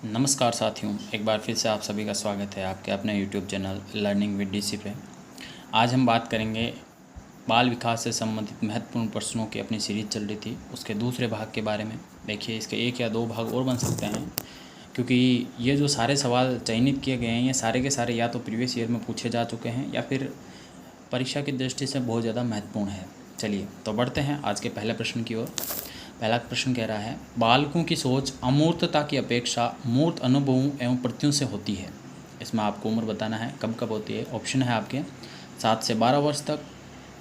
नमस्कार साथियों, एक बार फिर से आप सभी का स्वागत है आपके अपने YouTube channel learning with DC पे। आज हम बात करेंगे बाल विकास से संबंधित महत्वपूर्ण प्रश्नों की अपनी सीरीज चल रही थी उसके दूसरे भाग के बारे में। देखिए, इसके एक या दो भाग और बन सकते हैं क्योंकि ये जो सारे सवाल चयनित किए गए हैं ये सारे के सारे या तो प्रीवियस ईयर में पूछे जा चुके हैं या फिर परीक्षा की दृष्टि से बहुत ज़्यादा महत्वपूर्ण है। चलिए तो बढ़ते हैं आज के पहले प्रश्न की ओर। पहला प्रश्न कह रहा है, बालकों की सोच अमूर्तता की अपेक्षा मूर्त अनुभवों एवं प्रतियों से होती है। इसमें आपको उम्र बताना है कब कब होती है। ऑप्शन है आपके 7 से 12 वर्ष तक,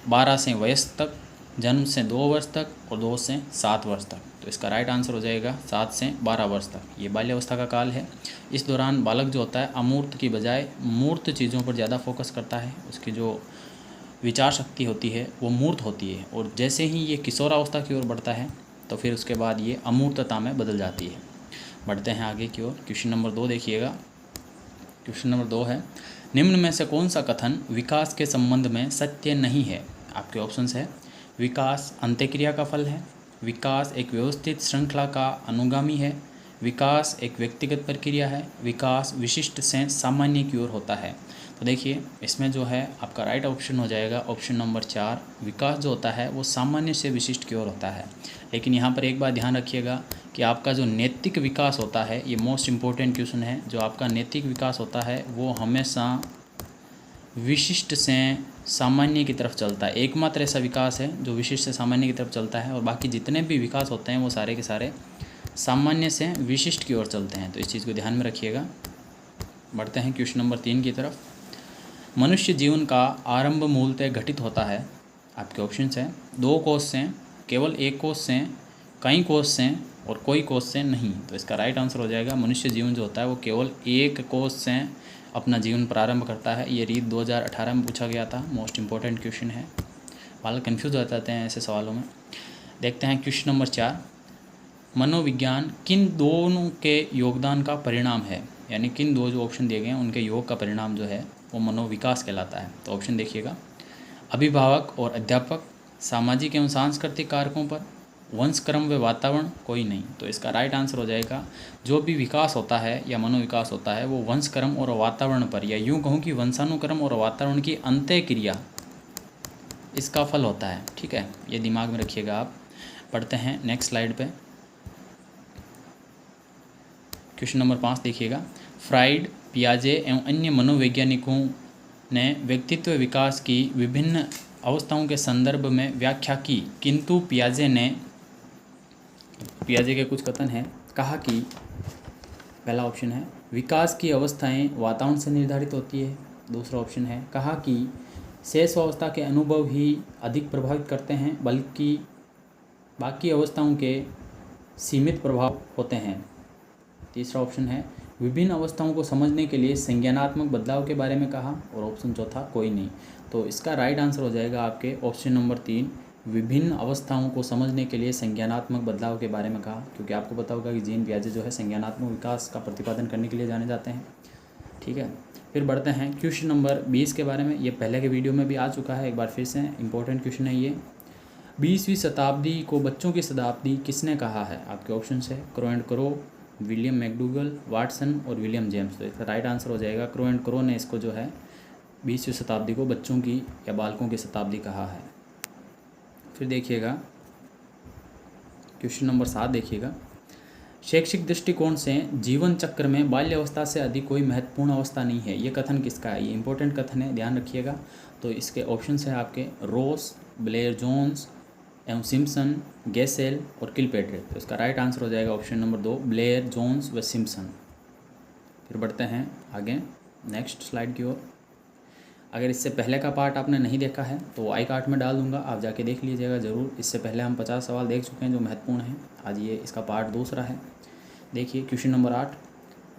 12 से वयस्क तक, जन्म से 2 वर्ष तक और 2 से 7 वर्ष तक। तो इसका राइट आंसर हो जाएगा 7 से 12 वर्ष तक। ये बाल्यावस्था का काल है। इस दौरान बालक जो होता है अमूर्त की बजाय मूर्त चीज़ों पर ज़्यादा फोकस करता है। उसकी जो विचार शक्ति होती है वो मूर्त होती है और जैसे ही ये किशोरावस्था की ओर बढ़ता है तो फिर उसके बाद ये अमूर्तता में बदल जाती है। बढ़ते हैं आगे की ओर। क्वेश्चन नंबर 2 देखिएगा। क्वेश्चन नंबर 2 है, निम्न में से कौन सा कथन विकास के संबंध में सत्य नहीं है। आपके ऑप्शंस है, विकास अंत्यक्रिया का फल है, विकास एक व्यवस्थित श्रृंखला का अनुगामी है, विकास एक व्यक्तिगत प्रक्रिया है, विकास विशिष्ट से सामान्य की ओर होता है। तो देखिए, इसमें जो है आपका राइट ऑप्शन हो जाएगा ऑप्शन नंबर 4। विकास जो होता है वो सामान्य से विशिष्ट की ओर होता है। लेकिन यहाँ पर एक बात ध्यान रखिएगा कि आपका जो नैतिक विकास होता है, ये मोस्ट इम्पोर्टेंट क्वेश्चन है, जो आपका नैतिक विकास होता है वो हमेशा विशिष्ट से सामान्य की तरफ चलता है। एकमात्र ऐसा विकास है जो विशिष्ट से सामान्य की तरफ चलता है और बाकी जितने भी विकास होते हैं वो सारे के सारे सामान्य से विशिष्ट की ओर चलते हैं। तो इस चीज़ को ध्यान में रखिएगा। बढ़ते हैं क्वेश्चन नंबर 3 की तरफ। मनुष्य जीवन का आरंभ मूलतः घटित होता है। आपके ऑप्शंस हैं, 2 कोष से, केवल 1 कोष से, कई कोष से और कोई कोष से नहीं। तो इसका राइट आंसर हो जाएगा मनुष्य जीवन जो होता है वो केवल 1 कोष से अपना जीवन प्रारंभ करता है। ये रीत 2018 में पूछा गया था। मोस्ट इम्पोर्टेंट क्वेश्चन है, बालक कन्फ्यूज हो जाते हैं ऐसे सवालों में। देखते हैं क्वेश्चन नंबर 4। मनोविज्ञान किन दोनों के योगदान का परिणाम है, यानी किन दो जो ऑप्शन दिए गए हैं उनके योग का परिणाम जो है वो मनोविकास कहलाता है। तो ऑप्शन देखिएगा, अभिभावक और अध्यापक, सामाजिक एवं सांस्कृतिक कारकों पर, वंश क्रम व वातावरण, कोई नहीं। तो इसका राइट आंसर हो जाएगा जो भी विकास होता है या मनोविकास होता है वो वंश क्रम और वातावरण पर, या यूँ कहूँ कि वंशानुक्रम और वातावरण की अंत्यक्रिया इसका फल होता है। ठीक है, ये दिमाग में रखिएगा आप। पढ़ते हैं नेक्स्ट स्लाइड पे। क्वेश्चन नंबर 5 देखिएगा। फ्राइड, पियाजे एवं अन्य मनोवैज्ञानिकों ने व्यक्तित्व विकास की विभिन्न अवस्थाओं के संदर्भ में व्याख्या की, किंतु पियाजे के कुछ कथन हैं। कहा कि, पहला ऑप्शन है, विकास की अवस्थाएं वातावरण से निर्धारित होती है। दूसरा ऑप्शन है, कहा कि शेष अवस्था के अनुभव ही अधिक प्रभावित करते हैं, बल्कि बाकी अवस्थाओं के सीमित प्रभाव होते हैं। तीसरा ऑप्शन है, विभिन्न अवस्थाओं को समझने के लिए संज्ञानात्मक बदलाव के बारे में कहा। और ऑप्शन चौथा, कोई नहीं। तो इसका राइट आंसर हो जाएगा आपके ऑप्शन नंबर 3, विभिन्न अवस्थाओं को समझने के लिए संज्ञानात्मक बदलाव के बारे में कहा। क्योंकि आपको पता होगा कि जीन पियाजे जो है संज्ञानात्मक विकास का प्रतिपादन करने के लिए जाने जाते हैं। ठीक है, फिर बढ़ते हैं क्वेश्चन नंबर 20 के बारे में। ये पहले के वीडियो में भी आ चुका है, एक बार फिर से इंपॉर्टेंट क्वेश्चन है ये। 20वीं शताब्दी को बच्चों की शताब्दी किसने कहा है। आपके ऑप्शन है, crow and Crow, William McDougall, Watson और विलियम जेम्स। तो इसका राइट आंसर हो जाएगा क्रो एंड क्रो ने इसको जो है 20वीं शताब्दी को बच्चों की या बालकों की शताब्दी कहा है। फिर देखिएगा क्वेश्चन नंबर 7 देखिएगा। शैक्षिक दृष्टिकोण से जीवन चक्र में बाल्यावस्था से अधिक कोई महत्वपूर्ण अवस्था नहीं है। ये कथन किसका है, ये इंपॉर्टेंट कथन है, ध्यान रखिएगा। तो इसके ऑप्शंस है आपके रोस, ब्लेयर जोन्स एवं सिम्पसन, गैसेल और किलपेट्रे। तो इसका राइट आंसर हो जाएगा ऑप्शन नंबर 2, ब्लेयर जोन्स व सिम्पसन। फिर बढ़ते हैं आगे नेक्स्ट स्लाइड की ओर। अगर इससे पहले का पार्ट आपने नहीं देखा है तो आई कार्ड में डाल दूंगा, आप जाके देख लीजिएगा ज़रूर। इससे पहले हम 50 सवाल देख चुके हैं जो महत्वपूर्ण हैं। आज ये इसका पार्ट दूसरा है। देखिए क्वेश्चन नंबर 8,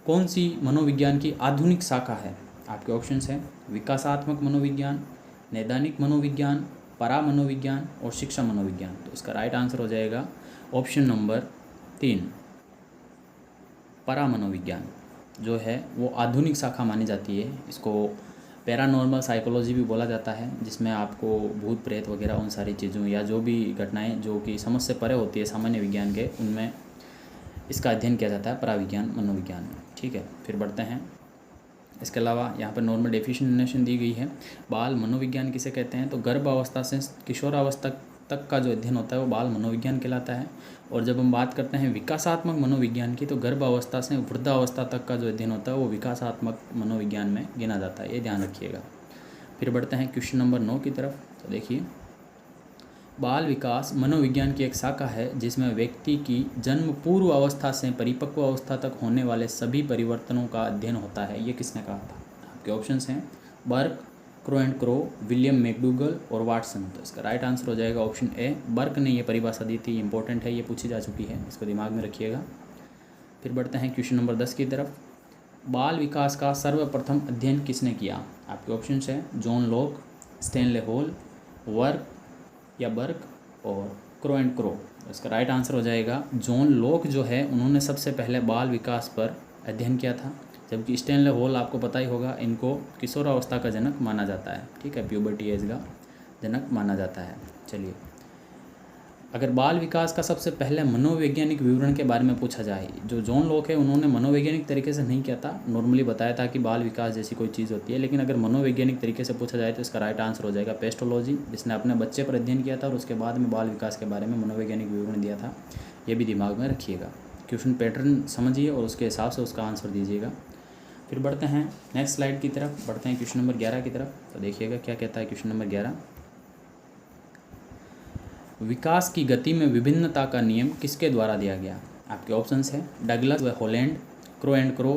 कौन सी मनोविज्ञान की आधुनिक शाखा है। आपके ऑप्शंस हैं, विकासात्मक मनोविज्ञान, नैदानिक मनोविज्ञान, परा मनोविज्ञान और शिक्षा मनोविज्ञान। तो इसका राइट आंसर हो जाएगा ऑप्शन नंबर 3, परा मनोविज्ञान जो है वो आधुनिक शाखा मानी जाती है। इसको पैरानॉर्मल साइकोलॉजी भी बोला जाता है, जिसमें आपको भूत प्रेत वगैरह उन सारी चीज़ों या जो भी घटनाएं जो कि समझ से परे होती है सामान्य विज्ञान के, उनमें इसका अध्ययन किया जाता है पराविज्ञान मनोविज्ञान में। ठीक है, फिर बढ़ते हैं। इसके अलावा यहाँ पर नॉर्मल डेफिनेशन दी गई है। बाल मनोविज्ञान किसे कहते हैं, तो गर्भावस्था से किशोरावस्था तक का जो अध्ययन होता है वो बाल मनोविज्ञान कहलाता है। और जब हम बात करते हैं विकासात्मक मनोविज्ञान की, तो गर्भावस्था से वृद्धावस्था तक का जो अध्ययन होता है वो विकासात्मक मनोविज्ञान में गिना जाता है, ये ध्यान रखिएगा। फिर बढ़ते हैं क्वेश्चन नंबर 9 की तरफ। तो देखिए, बाल विकास मनोविज्ञान की एक शाखा है जिसमें व्यक्ति की जन्म पूर्व अवस्था से परिपक्व अवस्था तक होने वाले सभी परिवर्तनों का अध्ययन होता है। ये किसने कहा था? आपके ऑप्शंस हैं Burke, Crow and Crow, William McDougall और वाटसन। तो इसका राइट आंसर हो जाएगा ऑप्शन ए, बर्क ने ये परिभाषा दी थी। इंपॉर्टेंट है, ये पूछी जा चुकी है, इसको दिमाग में रखिएगा। फिर बढ़ते हैं क्वेश्चन नंबर 10 की तरफ। बाल विकास का सर्वप्रथम अध्ययन किसने किया? आपके ऑप्शंस हैं John lock, Stanley hall, work या बर्क और क्रो एंड क्रो। इसका राइट आंसर हो जाएगा जॉन लॉक जो है उन्होंने सबसे पहले बाल विकास पर अध्ययन किया था, जबकि स्टैनले हॉल आपको पता ही होगा, इनको किशोरावस्था का जनक माना जाता है। ठीक है, प्यूबर्टी एज का जनक माना जाता है। चलिए, अगर बाल विकास का सबसे पहले मनोवैज्ञानिक विवरण के बारे में पूछा जाए, जो जॉन लॉक है उन्होंने मनोवैज्ञानिक तरीके से नहीं किया था, नॉर्मली बताया था कि बाल विकास जैसी कोई चीज़ होती है, लेकिन अगर मनोवैज्ञानिक तरीके से पूछा जाए तो इसका राइट आंसर हो जाएगा पेस्टोलॉजी, जिसने अपने बच्चे पर अध्ययन किया था और उसके बाद में बाल विकास के बारे में मनोवैज्ञानिक विवरण दिया था। ये भी दिमाग में रखिएगा, क्वेश्चन पैटर्न समझिए और उसके हिसाब से उसका आंसर दीजिएगा। फिर बढ़ते हैं नेक्स्ट स्लाइड की तरफ, बढ़ते हैं क्वेश्चन नंबर 11 की तरफ। तो देखिएगा क्या कहता है क्वेश्चन नंबर 11। विकास की गति में विभिन्नता का नियम किसके द्वारा दिया गया? आपके ऑप्शंस हैं डगलस व Holland, crow and crow,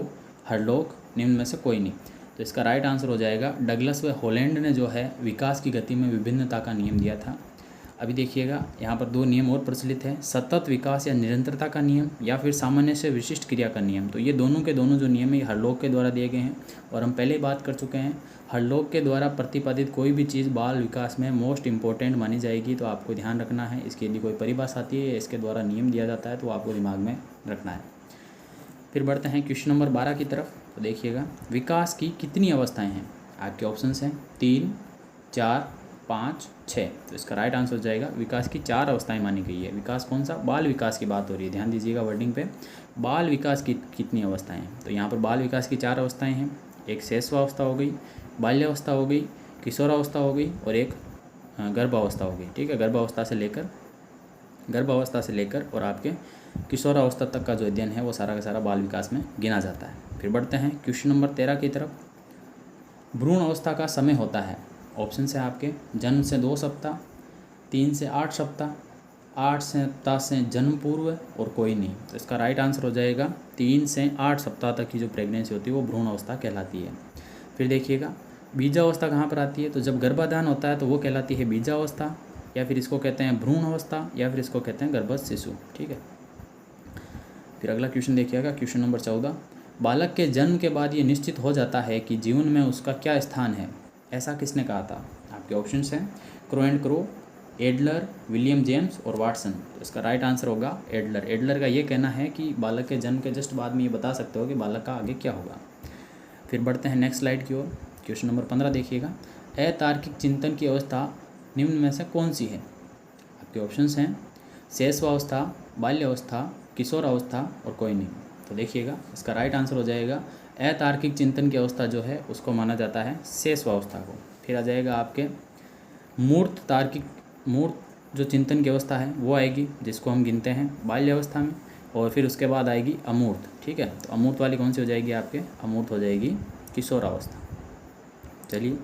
Hurlock, निम्न में से कोई नहीं। तो इसका राइट आंसर हो जाएगा डगलस व हॉलैंड ने जो है विकास की गति में विभिन्नता का नियम दिया था। अभी देखिएगा, यहाँ पर 2 नियम और प्रचलित है, सतत विकास या निरंतरता का नियम या फिर सामान्य से विशिष्ट क्रिया का नियम। तो ये दोनों के दोनों जो नियम है हरलॉक के द्वारा दिए गए हैं, और हम पहले ही बात कर चुके हैं, हरलॉक के द्वारा प्रतिपादित कोई भी चीज़ बाल विकास में मोस्ट इंपॉर्टेंट मानी जाएगी। तो आपको ध्यान रखना है, इसके लिए कोई परिभाषा आती है, इसके द्वारा नियम दिया जाता है, तो आपको दिमाग में रखना है। फिर बढ़ते हैं क्वेश्चन नंबर 12 की तरफ। तो देखिएगा, विकास की कितनी अवस्थाएँ हैं? आपके ऑप्शंस हैं 3, 4, 5, 6। तो इसका राइट आंसर हो जाएगा विकास की 4 अवस्थाएं मानी गई है। विकास कौन सा? बाल विकास की बात हो रही है, ध्यान दीजिएगा वर्डिंग पे। बाल विकास की कितनी अवस्थाएं हैं? तो यहाँ पर बाल विकास की 4 अवस्थाएं हैं। एक शैशवावस्था हो गई, बाल्यावस्था हो गई, किशोरावस्था हो गई और एक गर्भावस्था हो गई। ठीक है, गर्भावस्था से लेकर और आपके किशोरावस्था तक का जो अध्ययन है वो सारा का सारा बाल विकास में गिना जाता है। फिर बढ़ते हैं क्वेश्चन नंबर 13 की तरफ। भ्रूण अवस्था का समय होता है, ऑप्शन है आपके जन्म से 2 सप्ताह, 3 से 8 सप्ताह, 8 सप्ताह से जन्म पूर्व और कोई नहीं। तो इसका राइट आंसर हो जाएगा 3 से 8 सप्ताह तक की जो प्रेगनेंसी होती है वो भ्रूण अवस्था कहलाती है। फिर देखिएगा, बीजावस्था कहाँ पर आती है? तो जब गर्भाधान होता है तो वो कहलाती है बीजावस्था, या फिर इसको कहते हैं भ्रूण अवस्था, या फिर इसको कहते हैं गर्भस्थ शिशु। ठीक है, फिर अगला क्वेश्चन देखिएगा, क्वेश्चन नंबर 14। बालक के जन्म के बाद ये निश्चित हो जाता है कि जीवन में उसका क्या स्थान है, ऐसा किसने कहा था? आपके ऑप्शंस हैं crow and crow, Adler, William James और वाटसन। तो इसका राइट आंसर होगा एडलर। एडलर का ये कहना है कि बालक के जन्म के जस्ट बाद में ये बता सकते हो कि बालक का आगे क्या होगा। फिर बढ़ते हैं नेक्स्ट स्लाइड की ओर, क्वेश्चन नंबर 15 देखिएगा। अतार्किक चिंतन की अवस्था निम्न में से कौन सी है? आपके ऑप्शंस हैं शैशवावस्था, बाल्यावस्था, किशोरावस्था और कोई नहीं। तो देखिएगा, इसका राइट आंसर हो जाएगा अतार्किक चिंतन की अवस्था जो है उसको माना जाता है शैशवावस्था को। फिर आ जाएगा आपके मूर्त जो चिंतन की अवस्था है वो आएगी, जिसको हम गिनते हैं बाल्यावस्था में, और फिर उसके बाद आएगी अमूर्त। ठीक है, तो अमूर्त वाली कौन सी हो जाएगी आपके? अमूर्त हो जाएगी किशोरावस्था। चलिए,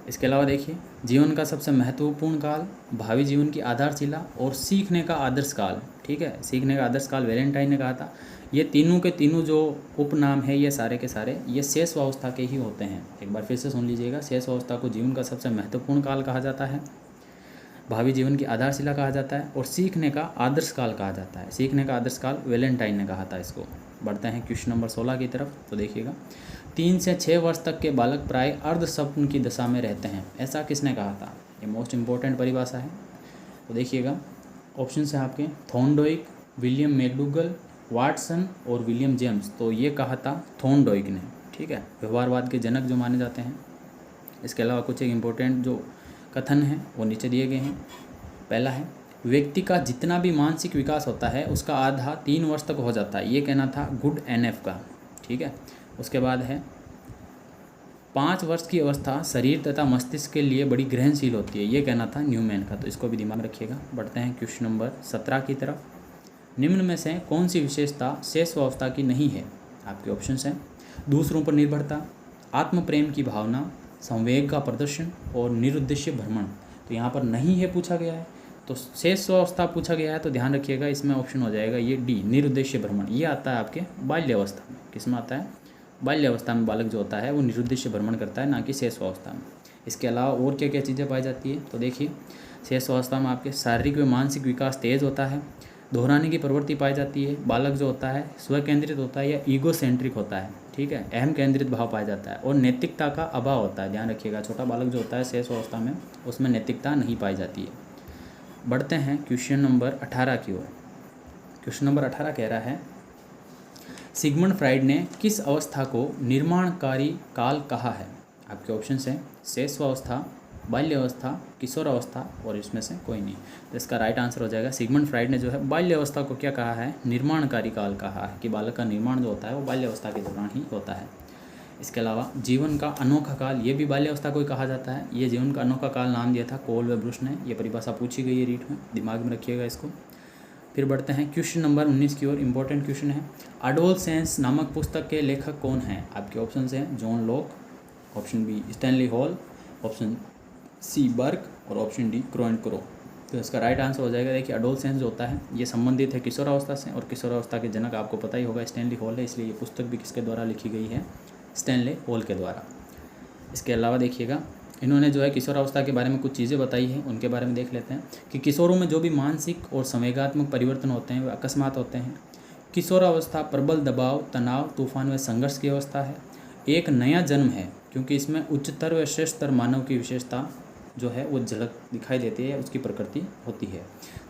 इसके अलावा देखिए, जीवन का सबसे महत्वपूर्ण काल, भावी जीवन की आधारशिला और सीखने का आदर्श काल। ठीक है, सीखने का आदर्श काल वैलेंटाइन ने कहा था। ये तीनों के तीनों जो उपनाम है ये सारे के सारे ये शैशवावस्था के ही होते हैं। एक बार फिर से सुन लीजिएगा, शैशवावस्था को जीवन का सबसे महत्वपूर्ण काल कहा जाता है, भावी जीवन की आधारशिला कहा जाता है और सीखने का आदर्श काल कहा जाता है। सीखने का आदर्श काल वैलेंटाइन ने कहा था इसको। बढ़ते हैं क्वेश्चन नंबर 16 की तरफ। तो देखिएगा, 3 से 6 वर्ष तक के बालक प्राय अर्ध स्वप्न की दशा में रहते हैं, ऐसा किसने कहा था? ये मोस्ट इंपॉर्टेंट परिभाषा है। तो देखिएगा, ऑप्शन है आपके थॉर्नडाइक, विलियम मैकडूगल, वाटसन और विलियम जेम्स। तो ये कहा था थॉर्नडाइक ने। ठीक है, व्यवहारवाद के जनक जो माने जाते हैं। इसके अलावा कुछ एक इम्पोर्टेंट जो कथन हैं वो नीचे दिए गए हैं। पहला है, व्यक्ति का जितना भी मानसिक विकास होता है उसका आधा 3 वर्ष तक हो जाता है, ये कहना था गुड एनएफ का। ठीक है, उसके बाद है 5 वर्ष की अवस्था शरीर तथा मस्तिष्क के लिए बड़ी ग्रहणशील होती है, ये कहना था न्यूमैन का। तो इसको भी दिमाग में रखिएगा। बढ़ते हैं क्वेश्चन नंबर 17 की तरफ। निम्न में से कौन सी विशेषता शेष अवस्था की नहीं है? आपके ऑप्शंस हैं दूसरों पर निर्भरता, आत्म प्रेम की भावना, संवेग का प्रदर्शन और निरुद्देश्य भ्रमण। तो यहाँ पर नहीं है पूछा गया है, तो शेष अवस्था पूछा गया है, तो ध्यान रखिएगा इसमें ऑप्शन हो जाएगा ये डी, निरुद्देश्य भ्रमण। ये आता है आपके बाल्य अवस्था में। किस में आता है? बाल्य अवस्था में बालक जो होता है वो निरुद्देश्य भ्रमण करता है, ना कि शेष अवस्था में। इसके अलावा और क्या क्या चीज़ें पाई जाती है? तो देखिए, शेष अवस्था में आपके शारीरिक व मानसिक विकास तेज होता है, दोहराने की प्रवृत्ति पाई जाती है, बालक जो होता है स्व केंद्रित होता है या ईगो सेंट्रिक होता है। ठीक है, अहम केंद्रित भाव पाया जाता है और नैतिकता का अभाव होता है। ध्यान रखिएगा, छोटा बालक जो होता है शेष अवस्था में, उसमें नैतिकता नहीं पाई जाती है। बढ़ते हैं क्वेश्चन नंबर 18 की ओर। क्वेश्चन नंबर 18 कह रहा है, सिगमंड फ्राइड ने किस अवस्था को निर्माणकारी काल कहा है? आपके ऑप्शन हैं शेष अवस्था, बाल्य अवस्था, किशोर अवस्था और इसमें से कोई नहीं। तो इसका राइट आंसर हो जाएगा, सिगमंड फ्राइड ने जो है बाल्य अवस्था को क्या कहा है? निर्माणकारी काल कहा है, कि बालक का निर्माण जो होता है वो बाल्य अवस्था के दौरान ही होता है। इसके अलावा जीवन का अनोखा काल, ये भी बाल्य अवस्था को ही कहा जाता है। ये जीवन का अनोखा काल नाम दिया था कोल व ब्रुश ने। ये परिभाषा पूछी गई है रीट में, दिमाग में रखिएगा इसको। फिर बढ़ते हैं क्वेश्चन नंबर 19 की ओर। इंपॉर्टेंट क्वेश्चन है, अडोलसेंस नामक पुस्तक के लेखक कौन हैं? आपके ऑप्शन हैं John Locke, option B Stanley Hall, option C Burg और option D Crow and Crow. तो इसका राइट आंसर हो जाएगा, देखिए अडोलसेंस जो होता है ये संबंधित है किशोरावस्था से, और किशोरावस्था के जनक आपको पता ही होगा स्टैनली हॉल है, इसलिए ये पुस्तक भी किसके द्वारा लिखी गई है? स्टैनली हॉल के द्वारा। इसके अलावा देखिएगा, इन्होंने जो है किशोरावस्था के बारे में कुछ चीज़ें बताई हैं, उनके बारे में देख लेते हैं कि किशोरों में जो भी मानसिक और संवेगात्मक परिवर्तन होते हैं वे अकस्मात होते हैं। किशोरावस्था प्रबल दबाव, तनाव, तूफान व संघर्ष की अवस्था है। एक नया जन्म है, क्योंकि इसमें उच्चतर व श्रेष्ठतर मानव की विशेषता जो है वो झलक दिखाई देती है, उसकी प्रकृति होती है।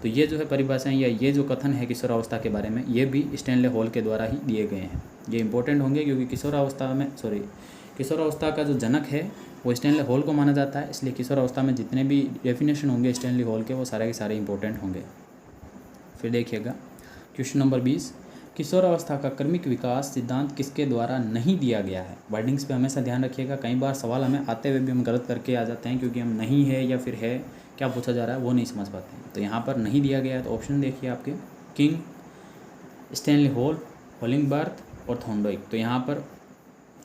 तो ये जो है परिभाषाएं या ये जो कथन है किशोरावस्था के बारे में, ये भी स्टैनली हॉल के द्वारा ही दिए गए हैं। ये इंपॉर्टेंट होंगे क्योंकि किशोरावस्था का जो जनक है वो स्टैनली हॉल को माना जाता है, इसलिए किशोरावस्था में जितने भी डेफिनेशन होंगे स्टैनली हॉल के, वो सारे के सारे इंपॉर्टेंट होंगे। फिर देखिएगा क्वेश्चन नंबर 20, किशोरावस्था का क्रमिक विकास सिद्धांत किसके द्वारा नहीं दिया गया है? वर्डिंग्स पे हमेशा ध्यान रखिएगा, कई बार सवाल हमें आते हुए भी हम गलत करके आ जाते हैं, क्योंकि हम नहीं है या फिर है क्या पूछा जा रहा है वो नहीं समझ पाते हैं। तो यहाँ पर नहीं दिया गया है, तो ऑप्शन देखिए आपके किंग, स्टैनली हॉल, होलिंगबर्थ और थॉर्नडाइक। तो यहाँ पर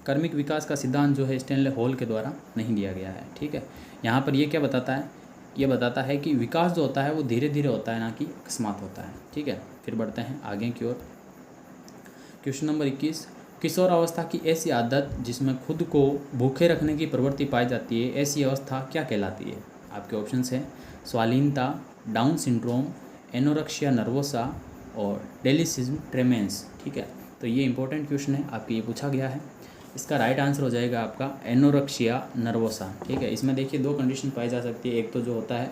कर्मिक विकास का सिद्धांत जो है स्टैनली हॉल के द्वारा नहीं दिया गया है। ठीक है, यहाँ पर ये क्या बताता है? ये बताता है कि विकास जो होता है वो धीरे धीरे होता है, ना कि अकस्मात होता है। ठीक है, फिर बढ़ते हैं आगे की ओर। क्वेश्चन नंबर 21, किशोरावस्था की ऐसी आदत जिसमें खुद को भूखे रखने की प्रवृत्ति पाई जाती है, ऐसी अवस्था क्या कहलाती है? आपके ऑप्शन हैं स्वालीनता, डाउन सिंड्रोम, एनोरेक्सिया नर्वोसा और डेलिसिज्म ट्रेमेंस। ठीक है, तो ये इंपॉर्टेंट क्वेश्चन है, आपके ये पूछा गया है। इसका राइट आंसर हो जाएगा आपका एनोरेक्सिया नर्वोसा। ठीक है, इसमें देखिए दो कंडीशन पाई जा सकती है। एक तो जो होता है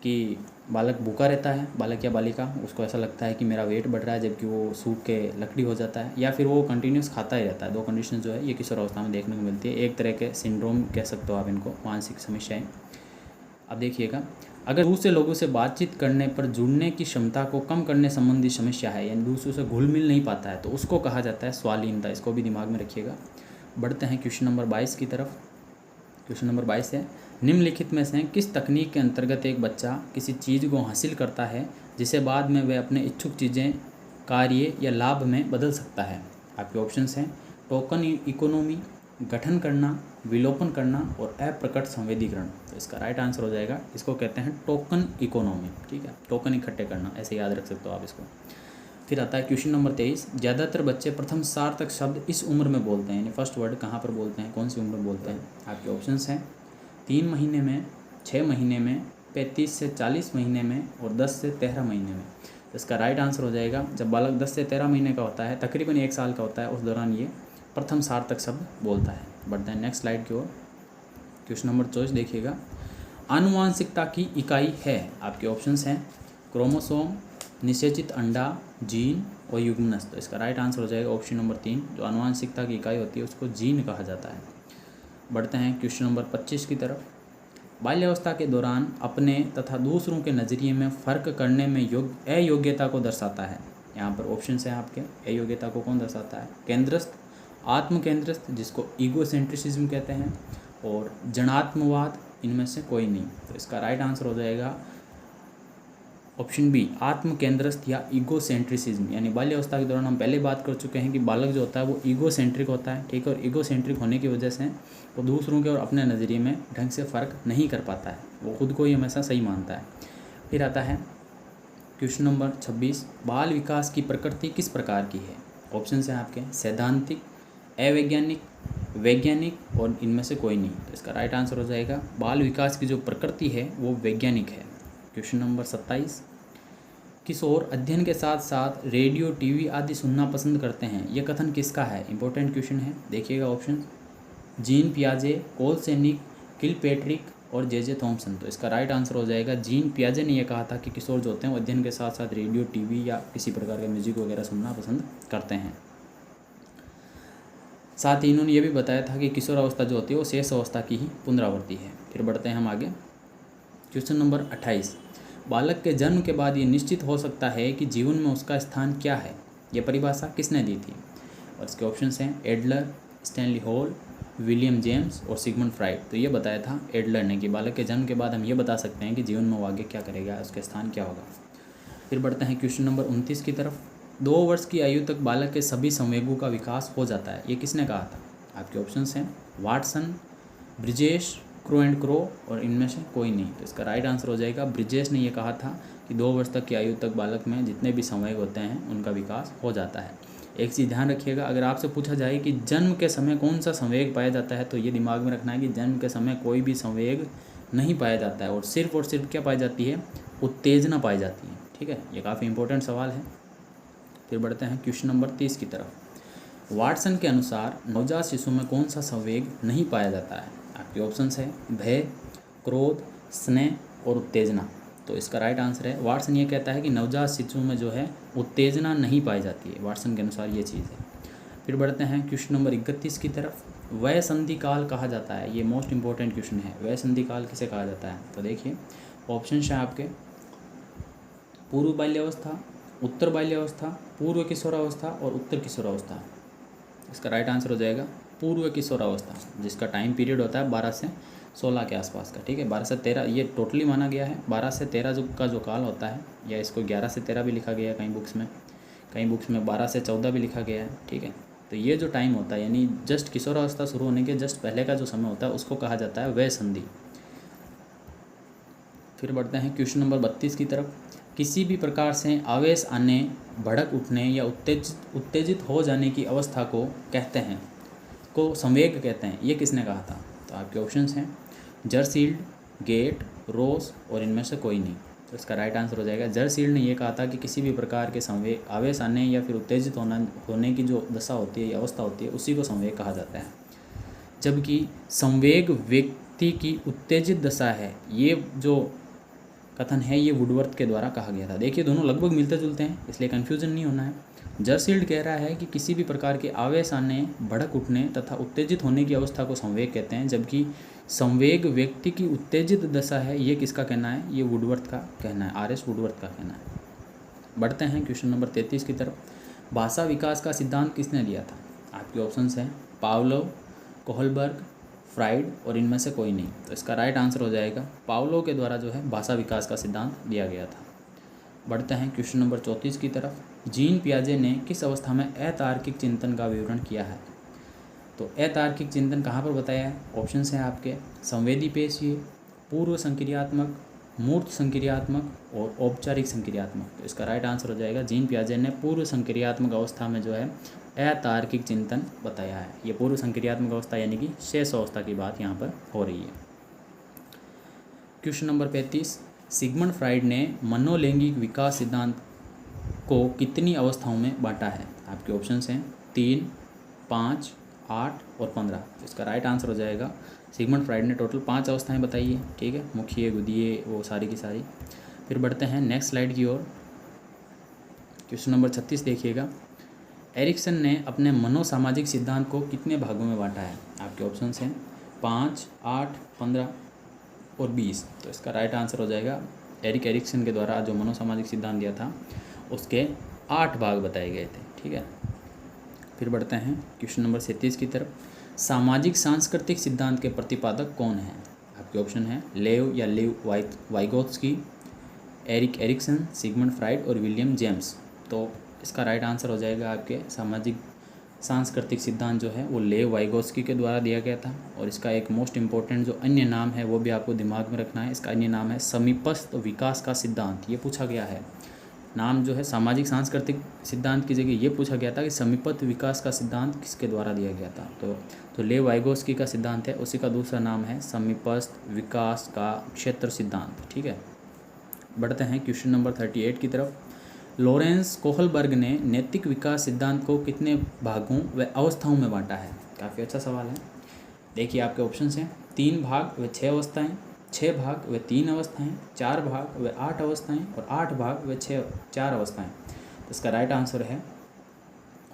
कि बालक भूखा रहता है, बालक या बालिका, उसको ऐसा लगता है कि मेरा वेट बढ़ रहा है, जबकि वो सूख के लकड़ी हो जाता है, या फिर वो कंटिन्यूस खाता ही रहता है। दो कंडीशन जो है ये किशोरावस्था में देखने को मिलती है। एक तरह के सिंड्रोम कह सकते हो आप इनको, मानसिक समस्याएं। अब देखिएगा, अगर दूसरे लोगों से बातचीत करने पर जुड़ने की क्षमता को कम करने संबंधी समस्या है, यानी दूसरों से घुल मिल नहीं पाता है, तो उसको कहा जाता है स्वालीनता। इसको भी दिमाग में रखिएगा। बढ़ते हैं क्वेश्चन नंबर 22 की तरफ। क्वेश्चन नंबर 22 है, निम्नलिखित में से किस तकनीक के अंतर्गत एक बच्चा किसी चीज़ को हासिल करता है जिसे बाद में वह अपने इच्छुक चीज़ें, कार्य या लाभ में बदल सकता है? आपके ऑप्शंस हैं टोकन इकोनॉमी, गठन करना, विलोपन करना और अप्रकट संवेदीकरण। तो इसका राइट आंसर हो जाएगा, इसको कहते हैं टोकन इकोनॉमी। ठीक है, टोकन इकट्ठे करना, ऐसे याद रख सकते हो आप इसको। फिर आता है क्वेश्चन नंबर 23, ज़्यादातर बच्चे प्रथम सार्थक शब्द इस उम्र में बोलते हैं, यानी फर्स्ट वर्ड कहाँ पर बोलते हैं, कौन सी उम्र में बोलते हैं? आपके ऑप्शंस हैं 3 महीने में, 6 महीने में, 35 से 40 महीने में और 10 से 13 महीने में। तो इसका राइट आंसर हो जाएगा, जब बालक 10 से 13 महीने का होता है, तकरीबन 1 साल का होता है, उस दौरान ये प्रथम सार्थक शब्द बोलता है। बढ़ते हैं नेक्स्ट स्लाइड की ओर। क्वेश्चन नंबर 24 देखिएगा, आनुवांशिकता की इकाई है। आपके ऑप्शंस हैं क्रोमोसोम, निषेचित अंडा, जीन और युग्मनज। तो इसका राइट आंसर हो जाएगा ऑप्शन नंबर 3, जो आनुवांशिकता की इकाई होती है उसको जीन कहा जाता है। बढ़ते हैं क्वेश्चन नंबर 25 की तरफ। बाल्यावस्था के दौरान अपने तथा दूसरों के नज़रिए में फ़र्क करने में अयोग्यता को दर्शाता है। यहाँ पर ऑप्शन है आपके, अयोग्यता को कौन दर्शाता है? केंद्रस्थ, आत्म केंद्रस्थ जिसको ईगोसेंट्रिसिज्म कहते हैं, और जनात्मवाद, इनमें से कोई नहीं। तो इसका राइट आंसर हो जाएगा ऑप्शन बी, आत्म केंद्रस्थ या ईगोसेंट्रिसिज्म। यानी बाल्यावस्था के दौरान हम पहले बात कर चुके हैं कि बालक जो होता है वो ईगोसेंट्रिक होता है, ठीक है, और ईगोसेंट्रिक होने की वजह से वो दूसरों के और अपने नज़रिए में ढंग से फ़र्क नहीं कर पाता है, वो खुद को ही हमेशा सही मानता है। फिर आता है क्वेश्चन नंबर 26, बाल विकास की प्रकृति किस प्रकार की है? ऑप्शन है आपके सैद्धांतिक, अवैज्ञानिक, वैज्ञानिक और इनमें से कोई नहीं। तो इसका राइट आंसर हो जाएगा बाल विकास की जो प्रकृति है वो वैज्ञानिक है। क्वेश्चन नंबर 27, किशोर अध्ययन के साथ साथ रेडियो, टीवी आदि सुनना पसंद करते हैं, यह कथन किसका है? इंपॉर्टेंट क्वेश्चन है, देखिएगा ऑप्शन, जीन पियाजे, कोल सेनिक, किलपेट्रिक और जे थॉमसन। तो इसका राइट आंसर हो जाएगा जीन पियाजे ने यह कहा था कि किशोर जो होते हैं वो अध्ययन के साथ साथ रेडियो, टीवी या किसी प्रकार का म्यूजिक वगैरह सुनना पसंद करते हैं। साथ ही इन्होंने ये भी बताया था कि किशोर अवस्था जो होती है वो शेष अवस्था की ही पुनरावृत्ति है। फिर बढ़ते हैं हम आगे। क्वेश्चन नंबर 28, बालक के जन्म के बाद ये निश्चित हो सकता है कि जीवन में उसका स्थान क्या है, यह परिभाषा किसने दी थी? और इसके ऑप्शंस हैं Adler, Stanley hall, William James और सिगमंड फ्राइड। तो ये बताया था एडलर ने कि बालक के जन्म के बाद हम ये बता सकते हैं कि जीवन में वो आगे क्या करेगा, उसका स्थान क्या होगा। फिर बढ़ते हैं क्वेश्चन नंबर 29 की तरफ। 2 वर्ष की आयु तक बालक के सभी संवेगों का विकास हो जाता है, ये किसने कहा था? आपके ऑप्शंस हैं Watson, Brijesh, crow and Crow और इनमें से कोई नहीं। तो इसका राइट आंसर हो जाएगा ब्रिजेश ने यह कहा था कि 2 वर्ष तक की आयु तक बालक में जितने भी संवेग होते हैं उनका विकास हो जाता है। एक चीज़ ध्यान रखिएगा, अगर आपसे पूछा जाए कि जन्म के समय कौन सा संवेग पाया जाता है, तो ये दिमाग में रखना है कि जन्म के समय कोई भी संवेग नहीं पाया जाता है और सिर्फ क्या पाई जाती है? उत्तेजना पाई जाती है, ठीक है। ये काफ़ी इंपॉर्टेंट सवाल है। फिर बढ़ते हैं क्वेश्चन नंबर 30 की तरफ। वाटसन के अनुसार नवजात शिशु में कौन सा संवेग नहीं पाया जाता है? आपके ऑप्शंस है भय, क्रोध, स्नेह और उत्तेजना। तो इसका राइट आंसर है, वाटसन ये कहता है कि नवजात शिशु में जो है उत्तेजना नहीं पाई जाती है, वाटसन के अनुसार ये चीज़ है। फिर बढ़ते हैं क्वेश्चन नंबर 31 की तरफ। वय संधि काल कहा जाता है, ये मोस्ट इंपॉर्टेंट क्वेश्चन है, वय संधि काल किसे कहा जाता है? तो देखिए ऑप्शन है आपके पूर्व बाल्यावस्था, उत्तर बाल्यावस्था, पूर्व किशोरावस्था और उत्तर किशोरावस्था। इसका राइट आंसर हो जाएगा पूर्व किशोरावस्था, जिसका टाइम पीरियड होता है 12 से 16 के आसपास का, ठीक है। 12 से 13 ये टोटली माना गया है। 12 से 13 का जो काल होता है, या इसको 11 से 13 भी लिखा गया है कई बुक्स में 12 से 14 भी लिखा गया है, ठीक है। तो ये जो टाइम होता है, यानी जस्ट किशोरावस्था शुरू होने के जस्ट पहले का जो समय होता है, उसको कहा जाता है वय संधि। फिर बढ़ते हैं क्वेश्चन नंबर 32 की तरफ। किसी भी प्रकार से आवेश आने, भड़क उठने या उत्तेजित हो जाने की अवस्था को कहते हैं, को संवेग कहते हैं, ये किसने कहा था? तो आपके ऑप्शंस हैं जरसील्ड, गेट, रोस और इनमें से कोई नहीं। तो इसका राइट आंसर हो जाएगा जरसील्ड ने यह कहा था कि किसी भी प्रकार के संवेग, आवेश आने या फिर उत्तेजित होने की जो दशा होती है या अवस्था होती है, उसी को संवेग कहा जाता है। जबकि संवेग व्यक्ति की उत्तेजित दशा है, ये जो कथन है ये वुडवर्थ के द्वारा कहा गया था। देखिए दोनों लगभग मिलते जुलते हैं, इसलिए कन्फ्यूजन नहीं होना है। जरसील्ड कह रहा है कि किसी भी प्रकार के आवेश आने, भड़क उठने तथा उत्तेजित होने की अवस्था को संवेग कहते हैं, जबकि संवेग व्यक्ति की उत्तेजित दशा है, ये किसका कहना है? ये वुडवर्थ का कहना है, आर एस वुडवर्थ का कहना है। बढ़ते हैं क्वेश्चन नंबर 33 की तरफ। भाषा विकास का सिद्धांत किसने दिया था? आपके ऑप्शंस हैं पावलोव, कोहलबर्ग, फ्राइड और इनमें से कोई नहीं। तो इसका राइट आंसर हो जाएगा पावलोव के द्वारा जो है भाषा विकास का सिद्धांत दिया गया था। बढ़ते हैं क्वेश्चन नंबर 34 की तरफ। जीन पियाजे ने किस अवस्था में अतार्किक चिंतन का विवरण किया है? तो अतार्किक चिंतन कहाँ पर बताया है? ऑप्शंस हैं आपके संवेदी पेशीय, पूर्व संक्रियात्मक, मूर्त संक्रियात्मक और औपचारिक संक्रियात्मक। तो इसका राइट आंसर हो जाएगा जीन पियाजे ने पूर्व संक्रियात्मक अवस्था में जो है अतार्किक चिंतन बताया है। ये पूर्व संक्रियात्मक अवस्था यानी कि शेष अवस्था की बात यहाँ पर हो रही है। Question number 35। सिगमंड फ्राइड ने मनोलैंगिक विकास सिद्धांत को कितनी अवस्थाओं में बांटा है? आपके ऑप्शंस हैं 3, 5, 8 और 15। इसका राइट आंसर हो जाएगा सिगमंड फ्राइड ने टोटल 5 अवस्थाएं बताई है, ठीक है, मुख्य, गुदीय, वो सारी की सारी। फिर बढ़ते हैं नेक्स्ट स्लाइड की ओर। क्वेश्चन नंबर 36 देखिएगा। एरिक्सन ने अपने मनोसामाजिक सिद्धांत को कितने भागों में बांटा है? आपके ऑप्शंस हैं 5, 8, 15 और 20। तो इसका राइट आंसर हो जाएगा एरिक एरिक्सन के द्वारा जो मनोसामाजिक सिद्धांत दिया था उसके 8 भाग बताए गए थे। ठीक है, फिर बढ़ते हैं क्वेश्चन नंबर 37 की तरफ। सामाजिक सांस्कृतिक सिद्धांत के प्रतिपादक कौन हैं? आपके ऑप्शन है लेव या live Vygotsky, Erik Erikson, Sigmund Freud और विलियम जेम्स। तो इसका राइट आंसर हो जाएगा आपके सामाजिक सांस्कृतिक सिद्धांत जो है वो लेव वाइगोत्स्की के द्वारा दिया गया था। और इसका एक मोस्ट इम्पोर्टेंट जो अन्य नाम है वो भी आपको दिमाग में रखना है। इसका अन्य नाम है समीपस्थ विकास का सिद्धांत। ये पूछा गया है, नाम जो है सामाजिक सांस्कृतिक सिद्धांत की जगह ये पूछा गया था कि समीपस्थ विकास का सिद्धांत किसके द्वारा दिया गया था। तो लेव वाइगोत्स्की का सिद्धांत है, उसी का दूसरा नाम है समीपस्थ विकास का क्षेत्र सिद्धांत। ठीक है, बढ़ते हैं क्वेश्चन नंबर 38 की तरफ। लॉरेंस कोहलबर्ग ने नैतिक विकास सिद्धांत को कितने भागों व अवस्थाओं में बांटा है? काफ़ी अच्छा सवाल है। देखिए आपके ऑप्शंस हैं 3 भाग व 6 अवस्थाएं, 6 भाग व 3 अवस्थाएं, 4 भाग व 8 अवस्थाएं और 8 भाग व 4 अवस्थाएं। तो इसका राइट आंसर है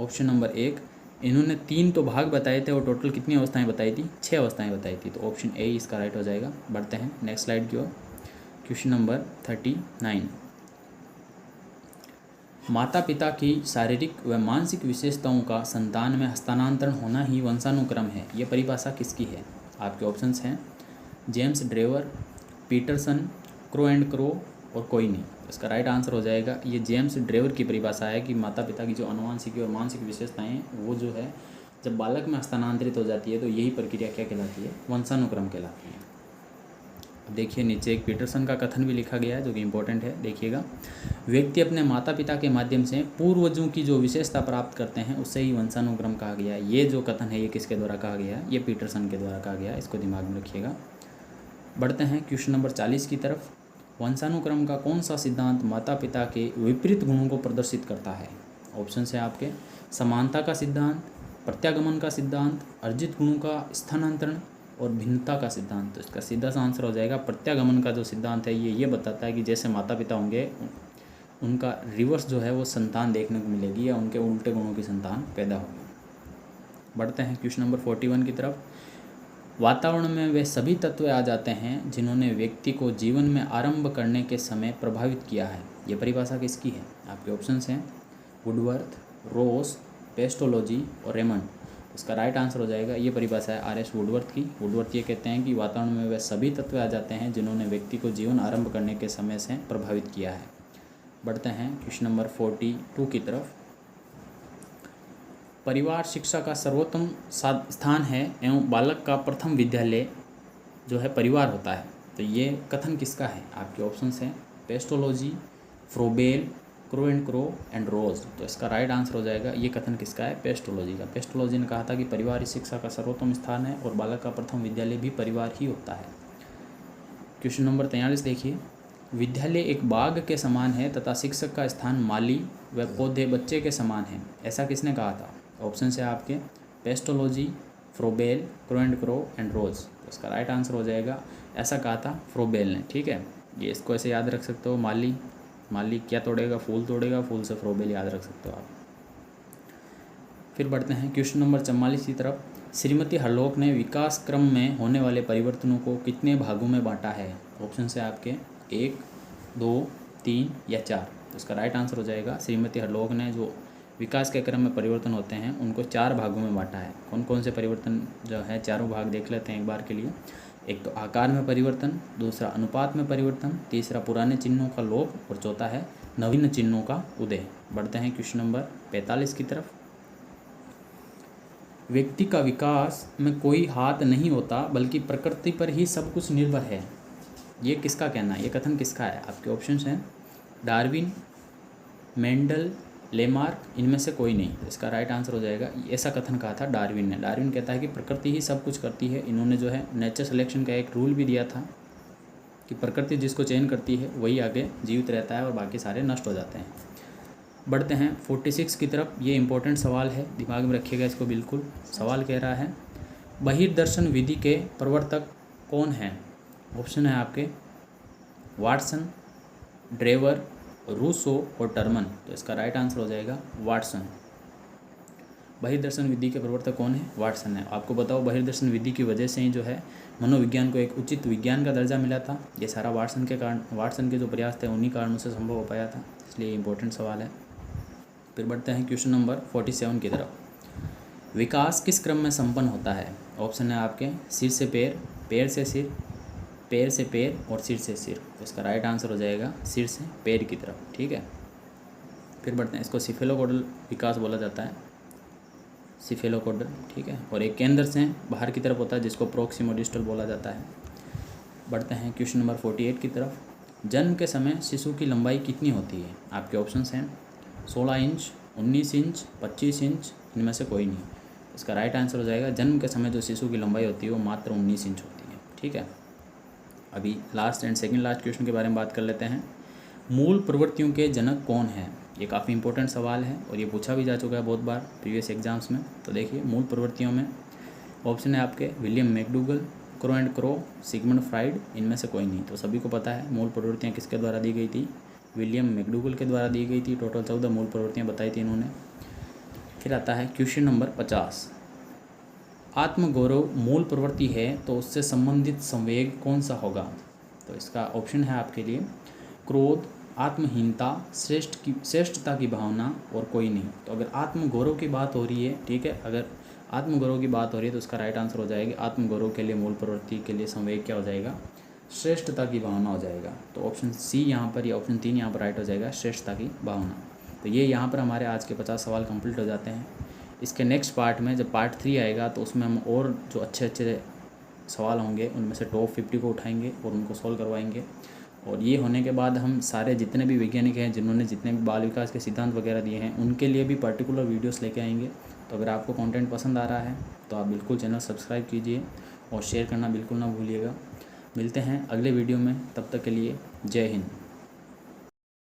ऑप्शन नंबर 1। इन्होंने 3 तो भाग बताए थे और टोटल कितनी अवस्थाएं बताई थी? 6 अवस्थाएं बताई थी। तो ऑप्शन ए इसका राइट हो जाएगा। बढ़ते हैं नेक्स्ट स्लाइड की ओर। Question number 39। माता पिता की शारीरिक व मानसिक विशेषताओं का संतान में हस्तांतरण होना ही वंशानुक्रम है। ये परिभाषा किसकी है? आपके ऑप्शंस हैं James Drever, Peterson, Crow and Crow और कोई नहीं। तो इसका राइट आंसर हो जाएगा ये जेम्स ड्रेवर की परिभाषा है कि माता पिता की जो अनुवांशिकी और मानसिक विशेषताएं हैं वो जो है जब बालक में हस्तांतरित हो जाती है तो यही प्रक्रिया क्या कहलाती है? वंशानुक्रम कहलाती है। देखिए नीचे एक पीटरसन का कथन भी लिखा गया है जो कि इम्पोर्टेंट है, देखिएगा। व्यक्ति अपने माता पिता के माध्यम से पूर्वजों की जो विशेषता प्राप्त करते हैं उससे ही वंशानुक्रम कहा गया है। ये जो कथन है ये किसके द्वारा कहा गया है? ये पीटरसन के द्वारा कहा गया है, इसको दिमाग में रखिएगा। बढ़ते हैं क्वेश्चन नंबर 40 की तरफ। वंशानुक्रम का कौन सा सिद्धांत माता पिता के विपरीत गुणों को प्रदर्शित करता है? ऑप्शन है आपके समानता का सिद्धांत, प्रत्यागमन का सिद्धांत, अर्जित गुणों का स्थानांतरण और भिन्नता का सिद्धांत। तो इसका सीधा सा आंसर हो जाएगा प्रत्यागमन का जो सिद्धांत है ये बताता है कि जैसे माता पिता होंगे उनका रिवर्स जो है वो संतान देखने को मिलेगी या उनके उल्टे गुणों की संतान पैदा होगी। बढ़ते हैं क्वेश्चन नंबर 41 की तरफ। वातावरण में वे सभी तत्व आ जाते हैं जिन्होंने व्यक्ति को जीवन में आरंभ करने के समय प्रभावित किया है। ये परिभाषा किसकी है? आपके ऑप्शंस हैं वुडवर्थ, रोस, पेस्टोलॉजी और रेमंड। इसका राइट आंसर हो जाएगा ये परिभाषा है आर एस वुडवर्थ की। वुडवर्थ ये कहते हैं कि वातावरण में वे सभी तत्व आ जाते हैं जिन्होंने व्यक्ति को जीवन आरंभ करने के समय से प्रभावित किया है। बढ़ते हैं क्वेश्चन नंबर 42 की तरफ। परिवार शिक्षा का सर्वोत्तम स्थान है एवं बालक का प्रथम विद्यालय जो है परिवार होता है। तो ये कथन किसका है? आपके ऑप्शंस हैं पेस्टोलॉजी, फ्रोबेल, क्रो एंड रोज। तो इसका राइट आंसर हो जाएगा ये कथन किसका है? पेस्टोलॉजी का। पेस्टोलॉजी ने कहा था कि परिवार ही शिक्षा का सर्वोत्तम स्थान है और बालक का प्रथम विद्यालय भी परिवार ही होता है। क्वेश्चन नंबर 43 देखिए। विद्यालय एक बाग के समान है तथा शिक्षक का स्थान माली व पौधे बच्चे के समान है, ऐसा किसने कहा था? ऑप्शन है आपके पेस्टोलॉजी, फ्रोबेल, क्रो एंड रोज। तो इसका राइट आंसर हो जाएगा ऐसा कहा था फ्रोबेल ने। ठीक है, ये इसको ऐसे याद रख सकते हो। माली क्या तोड़ेगा? फूल तोड़ेगा, फूल से फ्रोबेल याद रख सकते हो आप। फिर बढ़ते हैं क्वेश्चन नंबर 44 की तरफ। श्रीमती हरलोक ने विकास क्रम में होने वाले परिवर्तनों को कितने भागों में बांटा है? ऑप्शन है आपके 1, 2, 3 या 4। तो इसका राइट आंसर हो जाएगा श्रीमती हरलोक ने जो विकास के क्रम में परिवर्तन होते हैं उनको 4 भागों में बांटा है। कौन कौन से परिवर्तन जो है चारों भाग देख लेते हैं एक बार के लिए। एक तो आकार में परिवर्तन, दूसरा अनुपात में परिवर्तन, तीसरा पुराने चिन्हों का लोप और चौथा है नवीन चिन्हों का उदय। बढ़ते हैं क्वेश्चन नंबर 45 की तरफ। व्यक्ति का विकास में कोई हाथ नहीं होता बल्कि प्रकृति पर ही सब कुछ निर्भर है, ये किसका कहना है? ये कथन किसका है? आपके ऑप्शंस हैं डार्विन, मेंडल, लेमार्क, इनमें से कोई नहीं। तो इसका राइट आंसर हो जाएगा ऐसा कथन कहा था डार्विन ने। डार्विन कहता है कि प्रकृति ही सब कुछ करती है। इन्होंने जो है नेचर सिलेक्शन का एक रूल भी दिया था कि प्रकृति जिसको चयन करती है वही आगे जीवित रहता है और बाकी सारे नष्ट हो जाते हैं। बढ़ते हैं 46 की तरफ। ये इंपॉर्टेंट सवाल है, दिमाग में रखिएगा इसको बिल्कुल। सवाल कह रहा है बहिर्दर्शन विधि के प्रवर्तक कौन हैं? ऑप्शन है आपके वाटसन, ड्रेवर, रूसो और टर्मन। तो इसका राइट आंसर हो जाएगा वाटसन। बहिर्दर्शन विधि के प्रवर्तक कौन है? वाटसन है। आपको बताओ बहिर्दर्शन विधि की वजह से ही जो है मनोविज्ञान को एक उचित विज्ञान का दर्जा मिला था। ये सारा वाटसन के जो प्रयास थे उन्हीं कारणों से संभव हो पाया था, इसलिए इंपॉर्टेंट सवाल है। फिर बढ़ते हैं क्वेश्चन नंबर 47 की तरफ। विकास किस क्रम में संपन्न होता है? ऑप्शन है आपके सिर से पैर, पैर से सिर, पैर से पैर और सिर से सिर। तो इसका राइट आंसर हो जाएगा सिर से पैर की तरफ, ठीक है। फिर बढ़ते हैं, इसको सिफेलोकोडल विकास बोला जाता है, सिफेलोकोडल, ठीक है। और एक केंद्र से बाहर की तरफ होता है जिसको प्रोक्सिमोडिस्टल बोला जाता है। बढ़ते हैं क्वेश्चन नंबर 48 की तरफ। जन्म के समय शिशु की लंबाई कितनी होती है? आपके ऑप्शंस हैं 16 इंच, 19 इंच, 25 इंच, इनमें से कोई नहीं। इसका राइट आंसर हो जाएगा जन्म के समय जो शिशु की लंबाई होती है वो मात्र 19 इंच होती है, ठीक है। अभी last and second last question के बारे में बात कर लेते हैं। मूल प्रवृत्तियों के जनक कौन है? ये काफ़ी इंपॉर्टेंट सवाल है और ये पूछा भी जा चुका है बहुत बार प्रीवियस एग्जाम्स में। तो देखिए, मूल प्रवृत्तियों में ऑप्शन है आपके William McDougall, crow and crow, Sigmund Freud, इनमें से कोई नहीं। तो सभी को पता है मूल प्रवृत्तियाँ किसके द्वारा दी गई थी? विलियम मैकडूगल के द्वारा दी गई थी। टोटल 14 मूल प्रवृत्तियाँ बताई थी इन्होंने। फिर आता है क्वेश्चन नंबर 50। आत्मगौरव मूल प्रवृत्ति है तो उससे संबंधित संवेग कौन सा होगा? तो इसका ऑप्शन है आपके लिए क्रोध, आत्महीनता, श्रेष्ठता की भावना और कोई नहीं। तो अगर आत्मगौरव की बात हो रही है, ठीक है, अगर आत्मगौरव की बात हो रही है तो उसका राइट आंसर हो जाएगा आत्मगौरव के लिए मूल प्रवृत्ति के लिए संवेग क्या हो जाएगा? श्रेष्ठता की भावना हो जाएगा। तो ऑप्शन सी यहाँ पर या ऑप्शन 3 यहाँ पर राइट हो जाएगा, श्रेष्ठता की भावना। तो ये यहाँ पर हमारे आज के 50 सवाल कंप्लीट हो जाते हैं। इसके नेक्स्ट पार्ट में जब पार्ट 3 आएगा तो उसमें हम और जो अच्छे अच्छे सवाल होंगे उनमें से टॉप 50 को उठाएंगे और उनको सॉल्व करवाएंगे। और ये होने के बाद हम सारे जितने भी वैज्ञानिक हैं जिन्होंने जितने भी बाल विकास के सिद्धांत वगैरह दिए हैं उनके लिए भी पर्टिकुलर वीडियोस लेके आएंगे। तो अगर आपको कंटेंट पसंद आ रहा है तो आप बिल्कुल चैनल सब्सक्राइब कीजिए और शेयर करना बिल्कुल ना भूलिएगा। मिलते हैं अगले वीडियो में, तब तक के लिए जय हिंद।